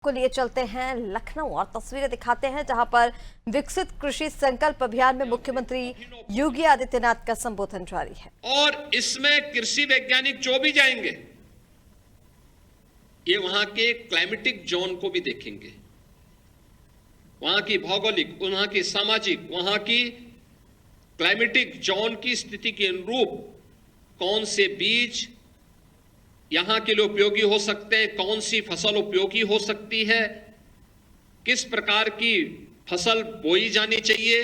को लिए चलते हैं लखनऊ और तस्वीरें दिखाते हैं जहां पर विकसित कृषि संकल्प अभियान में मुख्यमंत्री योगी आदित्यनाथ का संबोधन जारी है। और इसमें कृषि वैज्ञानिक जो भी जाएंगे ये वहां के क्लाइमेटिक जोन को भी देखेंगे, वहां की भौगोलिक, वहां की सामाजिक, वहां की क्लाइमेटिक जोन की स्थिति के अनुरूप कौन से बीज यहां के लिए उपयोगी हो सकते हैं, कौन सी फसल उपयोगी हो सकती है, किस प्रकार की फसल बोई जानी चाहिए,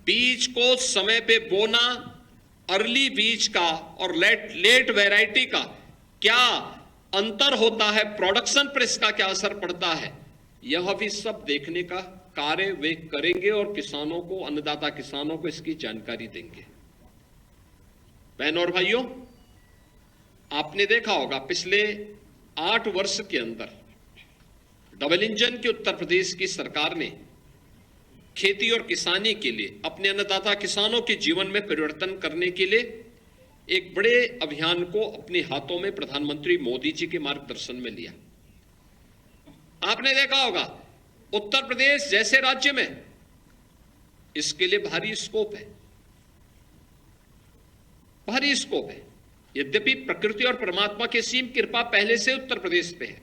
बीज को समय पे बोना, अर्ली बीज का और लेट वैरायटी का क्या अंतर होता है, प्रोडक्शन पर इसका क्या असर पड़ता है, यह भी सब देखने का कार्य वे करेंगे और किसानों को, अन्नदाता किसानों को इसकी जानकारी देंगे। बहनों और भाइयों, आपने देखा होगा पिछले 8 वर्ष के अंदर डबल इंजन की उत्तर प्रदेश की सरकार ने खेती और किसानी के लिए, अपने अन्नदाता किसानों के जीवन में परिवर्तन करने के लिए एक बड़े अभियान को अपने हाथों में प्रधानमंत्री मोदी जी के मार्गदर्शन में लिया। आपने देखा होगा उत्तर प्रदेश जैसे राज्य में इसके लिए भारी स्कोप है, भारी स्कोप है। यद्यपि प्रकृति और परमात्मा की असीम कृपा पहले से उत्तर प्रदेश पे है।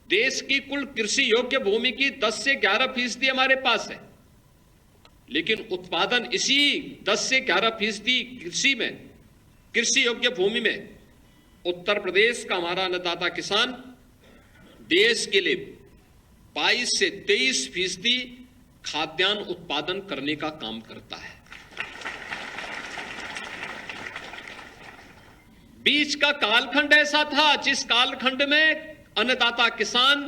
देश की कुल कृषि योग्य भूमि की 10 से 11% हमारे पास है, लेकिन उत्पादन इसी 10 से 11% कृषि योग्य भूमि में उत्तर प्रदेश का हमारा अन्नदाता किसान देश के लिए 22 से 23% खाद्यान्न उत्पादन करने का काम करता है। बीच का कालखंड ऐसा था जिस कालखंड में अन्नदाता किसान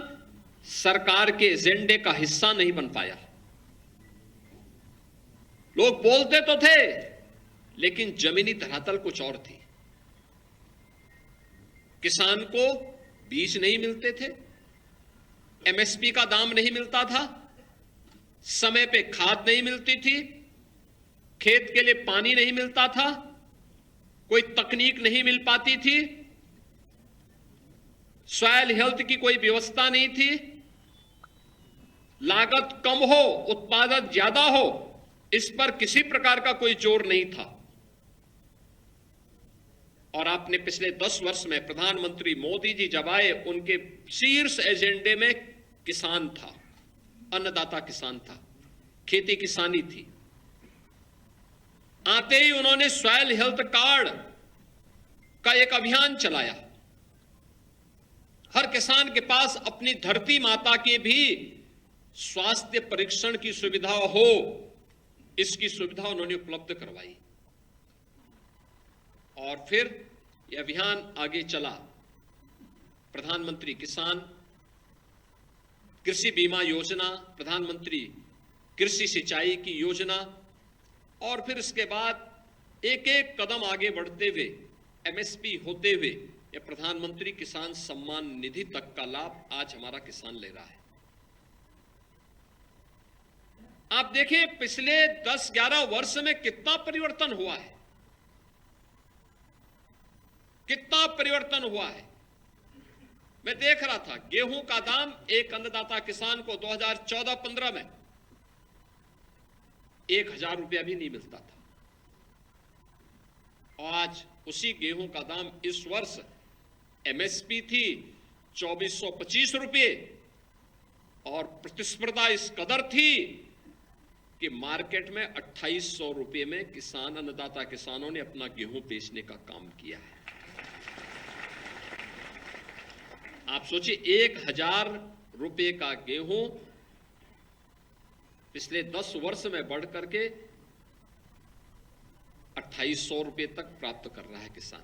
सरकार के एजेंडे का हिस्सा नहीं बन पाया। लोग बोलते तो थे, लेकिन जमीनी धरातल कुछ और थी। किसान को बीज नहीं मिलते थे, एमएसपी का दाम नहीं मिलता था, समय पे खाद नहीं मिलती थी, खेत के लिए पानी नहीं मिलता था, कोई तकनीक नहीं मिल पाती थी, सॉइल हेल्थ की कोई व्यवस्था नहीं थी, लागत कम हो, उत्पादन ज्यादा हो, इस पर किसी प्रकार का कोई जोर नहीं था। और आपने पिछले 10 वर्ष में प्रधानमंत्री मोदी जी जब आए, उनके शीर्ष एजेंडे में किसान था, अन्नदाता किसान था, खेती किसानी थी। आते ही उन्होंने सॉइल हेल्थ कार्ड का एक अभियान चलाया। हर किसान के पास अपनी धरती माता के भी स्वास्थ्य परीक्षण की सुविधा हो, इसकी सुविधा उन्होंने उपलब्ध करवाई। और फिर यह अभियान आगे चला। प्रधानमंत्री किसान कृषि बीमा योजना, प्रधानमंत्री कृषि सिंचाई की योजना, और फिर इसके बाद एक एक कदम आगे बढ़ते हुए एमएसपी होते हुए यह प्रधानमंत्री किसान सम्मान निधि तक का लाभ आज हमारा किसान ले रहा है। आप देखें पिछले 10-11 वर्ष में कितना परिवर्तन हुआ है, कितना परिवर्तन हुआ है। मैं देख रहा था गेहूं का दाम एक अन्नदाता किसान को 2014-15 में 1000 रुपया भी नहीं मिलता था, और आज उसी गेहूं का दाम इस वर्ष एमएसपी थी 2425 रुपये, और प्रतिस्पर्धा इस कदर थी कि मार्केट में 2800 रुपये में किसान, अन्नदाता किसानों ने अपना गेहूं बेचने का काम किया है। आप सोचिए 1000 रुपये का गेहूं पिछले 10 वर्ष में बढ़ करके 2800 रुपये तक प्राप्त कर रहा है किसान।